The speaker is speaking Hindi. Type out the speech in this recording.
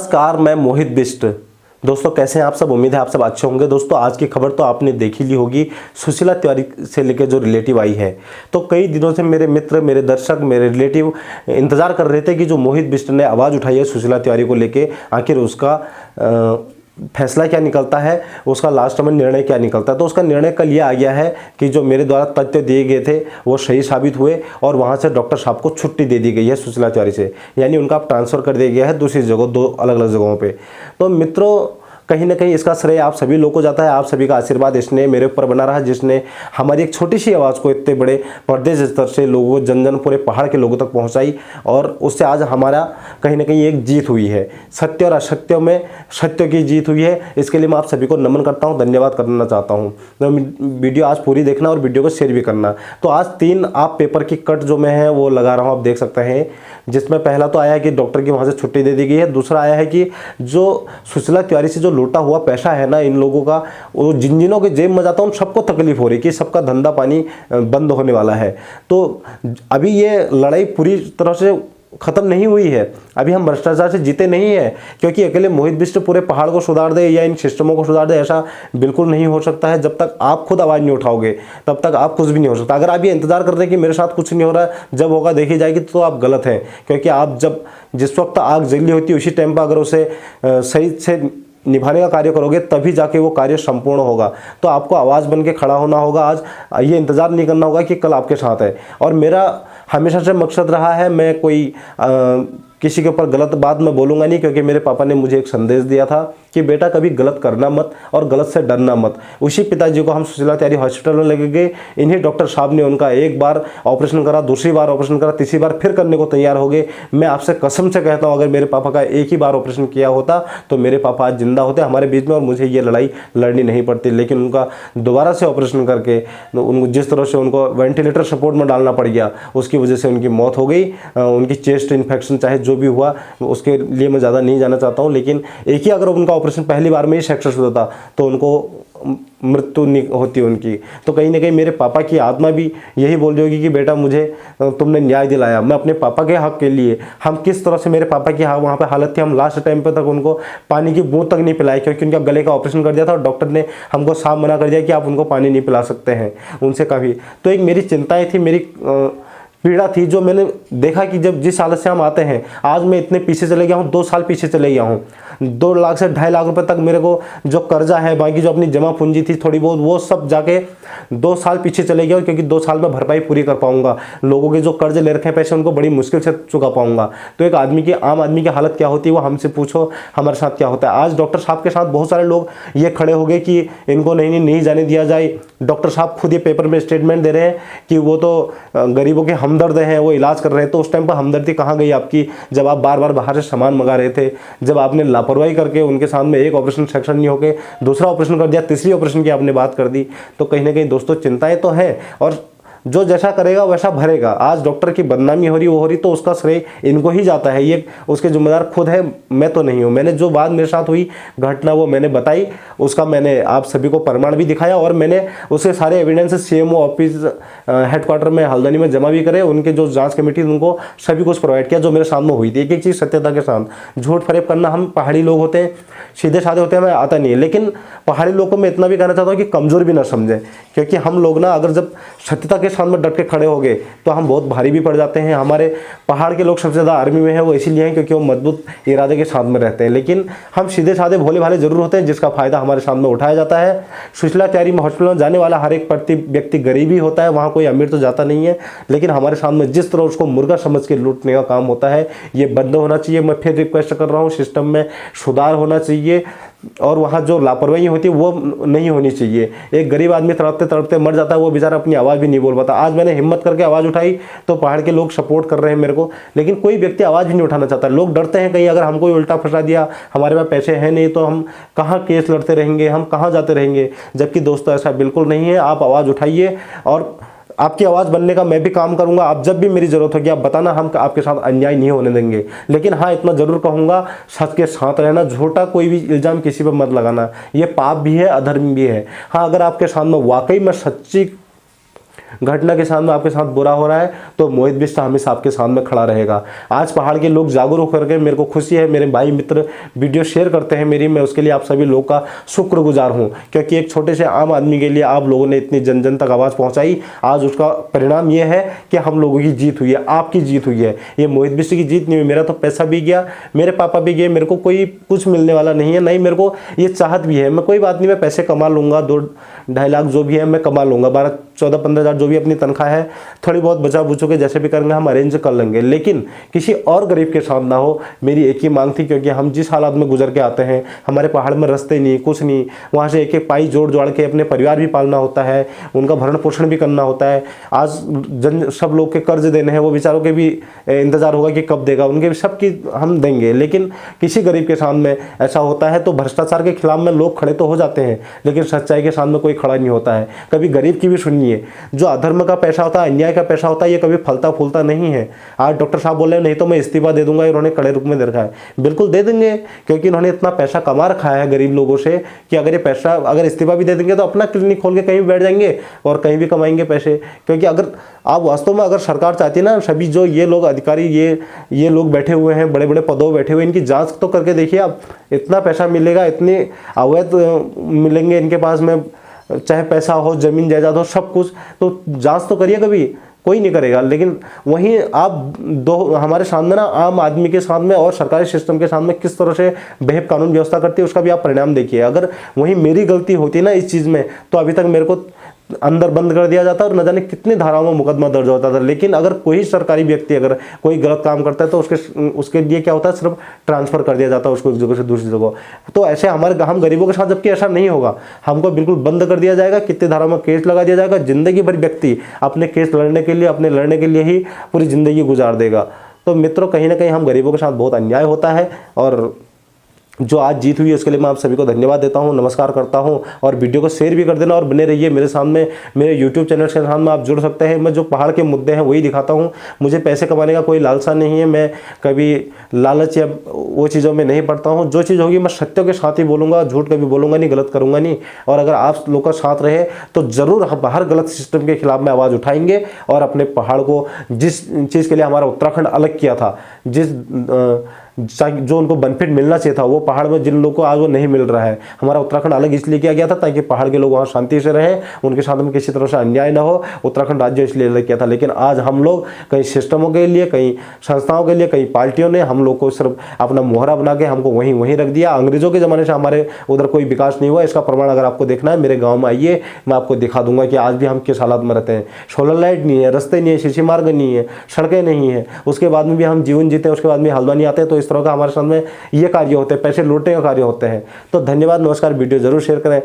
नमस्कार, मैं मोहित बिष्ट। दोस्तों कैसे हैं आप सब? उम्मीद है आप सब अच्छे होंगे। दोस्तों आज की खबर तो आपने देखी ली होगी, सुशीला तिवारी से लेकर जो रिलेटिव आई है। तो कई दिनों से मेरे मित्र, मेरे दर्शक, मेरे रिलेटिव इंतजार कर रहे थे कि जो मोहित बिष्ट ने आवाज़ उठाई है सुशीला तिवारी को लेके, आखिर उसका फैसला क्या निकलता है, उसका लास्ट में निर्णय क्या निकलता है। तो उसका निर्णय कल ये आ गया है कि जो मेरे द्वारा तथ्य दिए गए थे वो सही साबित हुए और वहाँ से डॉक्टर साहब को छुट्टी दे दी गई है सुशीला तिवारी से, यानी उनका ट्रांसफ़र कर दिया गया है दूसरी जगह, दो अलग अलग जगहों पे। तो मित्रों कहीं ना कहीं इसका श्रेय आप सभी लोगों को जाता है। आप सभी का आशीर्वाद इसने मेरे ऊपर बना रहा, जिसने हमारी एक छोटी सी आवाज़ को इतने बड़े प्रदेश स्तर से लोगों, जन जन पूरे पहाड़ के लोगों तक पहुंचाई और उससे आज हमारा कहीं ना कहीं एक जीत हुई है। सत्य और असत्य में सत्य की जीत हुई है। इसके लिए मैं आप सभी को नमन करता हूँ, धन्यवाद करना चाहता हूँ। तो वीडियो आज पूरी देखना और वीडियो को शेयर भी करना। तो आज 3 आप पेपर की कट जो मैं है वो लगा रहा हूँ, आप देख सकते हैं। जिसमें पहला तो आया है कि डॉक्टर की वहाँ से छुट्टी दे दी गई है। दूसरा आया है कि जो सुशीला तिवारी से जो लूटा हुआ पैसा है ना इन लोगों का, वो जिन जिनों के जेब में जाता है उन सबको तकलीफ हो रही कि सबका धंधा पानी बंद होने वाला है। तो अभी ये लड़ाई पूरी तरह से खत्म नहीं हुई है। अभी हम भ्रष्टाचार से जीते नहीं है, क्योंकि अकेले मोहित बिष्ट पूरे पहाड़ को सुधार दे या इन सिस्टमों को सुधार दे, ऐसा बिल्कुल नहीं हो सकता है। जब तक आप खुद आवाज़ नहीं उठाओगे तब तक आप कुछ भी नहीं हो सकता। अगर आप ये इंतजार कर रहे हैं कि मेरे साथ कुछ नहीं हो रहा है, जब होगा देखी जाएगी, तो आप गलत हैं। क्योंकि आप जब जिस वक्त आग जली होती है उसी टाइम पर अगर उसे सही से निभाने का कार्य करोगे तभी जाके वो कार्य संपूर्ण होगा। तो आपको आवाज़ बन के खड़ा होना होगा। आज ये इंतज़ार नहीं करना होगा कि कल आपके साथ है। और मेरा हमेशा से मकसद रहा है, मैं कोई किसी के ऊपर गलत बात मैं बोलूँगा नहीं, क्योंकि मेरे पापा ने मुझे एक संदेश दिया था कि बेटा कभी गलत करना मत और गलत से डरना मत। उसी पिताजी को हम सुशीला तिवारी हॉस्पिटल में लेके गए। इन्हीं डॉक्टर साहब ने उनका एक बार ऑपरेशन करा, दूसरी बार ऑपरेशन करा, तीसरी बार फिर करने को तैयार हो गए। मैं आपसे कसम से कहता हूँ, अगर मेरे पापा का एक ही बार ऑपरेशन किया होता तो मेरे पापा आज जिंदा होते हमारे बीच में और मुझे ये लड़ाई लड़नी नहीं पड़ती। लेकिन उनका दोबारा से ऑपरेशन करके उनको जिस तरह से उनको वेंटिलेटर सपोर्ट में डालना पड़ गया, उसकी वजह से उनकी मौत हो गई। उनकी चेस्ट इन्फेक्शन चाहे जो भी हुआ, उसके लिए मैं ज़्यादा नहीं जाना चाहता हूँ। लेकिन एक ही अगर उनका ऑपरेशन पहली बार में ही सक्सेस होता तो उनको मृत्यु होती उनकी। तो कहीं ना कहीं मेरे पापा की आत्मा भी यही बोल रही होगी कि बेटा मुझे तुमने न्याय दिलाया। मैं अपने पापा के हक के लिए, हम किस तरह से मेरे पापा की वहाँ पे हालत थी, हम लास्ट टाइम पे तक उनको पानी की बूंद तक नहीं पिलाई, क्योंकि उनका गले का ऑपरेशन कर दिया था और डॉक्टर ने हमको साफ मना कर दिया कि आप उनको पानी नहीं पिला सकते हैं उनसे कभी। तो एक मेरी चिंताएँ थी, मेरी पीड़ा थी, जो मैंने देखा कि जब जिस हालत से हम आते हैं, आज मैं इतने पीछे चले गया हूँ, 2 साल पीछे चले गया हूँ। 2 लाख से 2.5 लाख रुपए तक मेरे को जो कर्जा है, बाकी जो अपनी जमा पूंजी थी थोड़ी बहुत, वो सब जाके 2 साल पीछे चले गया, क्योंकि 2 साल में भरपाई पूरी कर पाऊंगा। लोगों के जो कर्ज ले रखे हैं पैसे, उनको बड़ी मुश्किल से चुका पाऊंगा। तो एक आदमी की, आम आदमी की हालत क्या होती है वो हमसे पूछो, हमारे साथ क्या होता है। आज डॉक्टर साहब के साथ बहुत सारे लोग ये खड़े हो गए कि इनको नहीं जाने दिया जाए। डॉक्टर साहब खुद ये पेपर में स्टेटमेंट दे रहे हैं कि वो तो गरीबों के हमदर्द हैं, वो इलाज कर रहे हैं। तो उस टाइम पर हमदर्दी कहाँ गई आपकी, जब आप बार बार बाहर से सामान मंगा रहे थे, जब आपने लापरवाही करके उनके सामने एक ऑपरेशन सेक्शन नहीं होके दूसरा ऑपरेशन कर दिया, तीसरी ऑपरेशन की आपने बात कर दी। तो कहीं ना कहीं दोस्तों चिंताएं तो हैं, और जो जैसा करेगा वैसा भरेगा। आज डॉक्टर की बदनामी हो रही, वो हो रही, तो उसका श्रेय इनको ही जाता है। ये उसके जिम्मेदार खुद है, मैं तो नहीं हूँ। मैंने जो बात मेरे साथ हुई घटना वो मैंने बताई, उसका मैंने आप सभी को प्रमाण भी दिखाया और मैंने उसके सारे एविडेंस CMO ऑफिस हेडक्वार्टर में हल्द्वानी में जमा भी करे। उनके जो जांच कमेटी उनको सभी कुछ प्रोवाइड किया जो मेरे सामने हुई थी, एक एक चीज़ सत्यता के साथ। झूठ फरेब करना, हम पहाड़ी लोग होते हैं, सीधे साधे होते हैं, हमें आता नहीं है। लेकिन पहाड़ी लोगों को मैं इतना भी कहना चाहता हूँ कि कमज़ोर भी ना समझें, क्योंकि हम लोग ना अगर जब सत्यता के सामने डट के खड़े हो गए तो हम बहुत भारी भी पड़ जाते हैं। हमारे पहाड़ के लोग सबसे ज़्यादा आर्मी में हैं, वो इसीलिए हैं क्योंकि वो मजबूत इरादे के साथ में रहते हैं। लेकिन हम सीधे साधे भोले भाले जरूर होते हैं, जिसका फायदा हमारे सामने उठाया जाता है। सुशीला तिवारी में हॉस्पिटल में जाने वाला हर एक व्यक्ति गरीब ही होता है, वहाँ कोई अमीर तो जाता नहीं है। लेकिन हमारे सामने जिस तरह उसको मुर्गा समझ के लूटने का काम होता है, ये बंद होना चाहिए। मैं फिर रिक्वेस्ट कर रहा हूँ, सिस्टम में सुधार होना चाहिए और वहाँ जो लापरवाही होती है वो नहीं होनी चाहिए। एक गरीब आदमी तड़पते तड़पते मर जाता है, वो बेचारा अपनी आवाज़ भी नहीं बोल पाता। आज मैंने हिम्मत करके आवाज़ उठाई तो पहाड़ के लोग सपोर्ट कर रहे हैं मेरे को, लेकिन कोई व्यक्ति आवाज़ भी नहीं उठाना चाहता। लोग डरते हैं, कहीं अगर हमको उल्टा फंसा दिया, हमारे पास पैसे हैं नहीं तो हम कहाँ केस लड़ते रहेंगे, हम कहाँ जाते रहेंगे। जबकि दोस्तों ऐसा बिल्कुल नहीं है। आप आवाज़ उठाइए और आपकी आवाज़ बनने का मैं भी काम करूंगा। आप जब भी मेरी ज़रूरत होगी आप बताना, हम आपके साथ अन्याय नहीं होने देंगे। लेकिन हाँ, इतना ज़रूर कहूँगा, सच के साथ रहना, झूठा कोई भी इल्ज़ाम किसी पर मत लगाना, ये पाप भी है, अधर्म भी है। हाँ, अगर आपके सामने वाकई में सच्ची घटना के सामने आपके साथ बुरा हो रहा है तो मोहित बिष्ट हमेशा आपके सामने खड़ा रहेगा। आज पहाड़ के लोग जागरूक करके मेरे को खुशी है, मेरे भाई मित्र वीडियो शेयर करते हैं मेरी, मैं उसके लिए आप सभी लोगों का शुक्रगुजार हूँ, क्योंकि एक छोटे से आम आदमी के लिए आप लोगों ने इतनी जन जन तक आवाज़ पहुँचाई। आज उसका परिणाम ये है कि हम लोगों की जीत हुई है, आपकी जीत हुई है। ये मोहित बिष्ट की जीत नहीं हुई। मेरा तो पैसा भी गया, मेरे पापा भी गए, मेरे को कोई कुछ मिलने वाला नहीं है, नहीं मेरे को ये चाहत भी है। मैं कोई बात नहीं, मैं पैसे कमा लूँगा, 2-2.5 लाख जो भी है मैं कमा लूँगा, 12-14-15 हज़ार जो भी अपनी तनख्वाह है, थोड़ी बहुत बचा बुचो के जैसे भी करेंगे हम अरेंज कर लेंगे, लेकिन किसी और गरीब के साथ ना हो। मेरी एक ही मांग थी, क्योंकि हम जिस हालात में गुजर के आते हैं, हमारे पहाड़ में रास्ते नहीं, कुछ नहीं, वहाँ से एक एक पाई जोड़ जोड़ के अपने परिवार भी पालना होता है, उनका भरण पोषण भी करना होता है। आज सब लोग के कर्ज देने हैं, वो बेचारों के भी इंतजार होगा कि कब देगा, उनके भी सबकी हम देंगे, लेकिन किसी गरीब के सामने ऐसा होता है तो भ्रष्टाचार के खिलाफ में लोग खड़े तो हो जाते हैं, लेकिन सच्चाई के सामने कोई खड़ा नहीं होता है। कभी गरीब की भी सुनिए, जो अधर्म का पैसा होता है, अन्याय का पैसा होता है, ये कभी फलता फूलता नहीं है। आज डॉक्टर साहब बोल रहे हैं नहीं तो मैं इस्तीफा दे दूंगा, इन्होंने कड़े रूप में दे रखा है, बिल्कुल दे देंगे, क्योंकि इन्होंने इतना पैसा कमा रखा है गरीब लोगों से कि अगर ये पैसा अगर इस्तीफा भी दे देंगे तो अपना क्लिनिक खोल के कहीं भी बैठ जाएंगे और कहीं भी कमाएंगे पैसे। क्योंकि अगर आप वास्तव में अगर सरकार चाहती है ना, सभी जो ये लोग अधिकारी ये लोग बैठे हुए हैं, बड़े बड़े पदों बैठे हुए, इनकी जांच तो करके देखिए आप, इतना पैसा मिलेगा, इतने अवैध मिलेंगे इनके पास में, चाहे पैसा हो, जमीन जायदाद हो, सब कुछ, तो जांच तो करिए, कभी कोई नहीं करेगा। लेकिन वहीं आप हमारे सामने ना आम आदमी के साथ में और सरकारी सिस्टम के साथ में किस तरह से बेहद कानून व्यवस्था करती है, उसका भी आप परिणाम देखिए। अगर वहीं मेरी गलती होती ना इस चीज़ में, तो अभी तक मेरे को अंदर बंद कर दिया जाता और न जाने कितने धाराओं में मुकदमा दर्ज होता था। लेकिन अगर कोई सरकारी व्यक्ति अगर कोई गलत काम करता है तो उसके लिए क्या होता है, सिर्फ ट्रांसफर कर दिया जाता है उसको एक जगह से दूसरी जगह। तो ऐसे हम गरीबों के साथ जबकि ऐसा नहीं होगा, हमको बिल्कुल बंद कर दिया जाएगा, कितने धाराओं में केस लगा दिया जाएगा, जिंदगी भर व्यक्ति अपने केस लड़ने के लिए ही पूरी जिंदगी गुजार देगा। तो मित्रों, कहीं ना कहीं हम गरीबों के साथ बहुत अन्याय होता है, और जो आज जीत हुई है उसके लिए मैं आप सभी को धन्यवाद देता हूं, नमस्कार करता हूं। और वीडियो को शेयर भी कर देना और बने रहिए मेरे सामने, मेरे यूट्यूब चैनल के साथ में आप जुड़ सकते हैं। मैं जो पहाड़ के मुद्दे हैं वही दिखाता हूं, मुझे पैसे कमाने का कोई लालसा नहीं है, मैं कभी लालच या वो चीज़ों में नहीं पड़ता हूँ। जो चीज़ होगी मैं सत्यों के साथ ही बोलूँगा, झूठ कभी बोलूँगा नहीं, गलत करूँगा नहीं। और अगर आप लोग का साथ रहे तो ज़रूर हम हर गलत सिस्टम के खिलाफ में आवाज़ उठाएंगे और अपने पहाड़ को, जिस चीज़ के लिए हमारा उत्तराखंड अलग किया था, जो उनको बेनिफिट मिलना चाहिए था, वो पहाड़ में जिन लोगों को आज वो नहीं मिल रहा है। हमारा उत्तराखंड अलग इसलिए किया गया था ताकि पहाड़ के लोग वहाँ शांति से रहें, उनके साथ में किसी तरह से अन्याय ना हो। उत्तराखंड राज्य इसलिए अलग किया था। लेकिन आज हम लोग कई सिस्टमों के लिए, कई संस्थाओं के लिए, कई पार्टियों ने हम लोग को सिर्फ अपना मोहरा बना के हमको वहीं रख दिया। अंग्रेजों के ज़माने से हमारे उधर कोई विकास नहीं हुआ। इसका प्रमाण अगर आपको देखना है, मेरे गाँव में आइए, मैं आपको दिखा दूंगा कि आज भी हम किस हालात में रहते हैं। सोलर लाइट नहीं है, रास्ते नहीं है, सीसी मार्ग नहीं है, सड़कें नहीं है, उसके बाद में भी हम जीवन जीते हैं, उसके बाद में हल्द्वानी आते हैं। तो इस तरह का हमारे सामने ये कार्य होते हैं, पैसे लूटने का कार्य होते हैं। तो धन्यवाद, नमस्कार। वीडियो जरूर शेयर करें।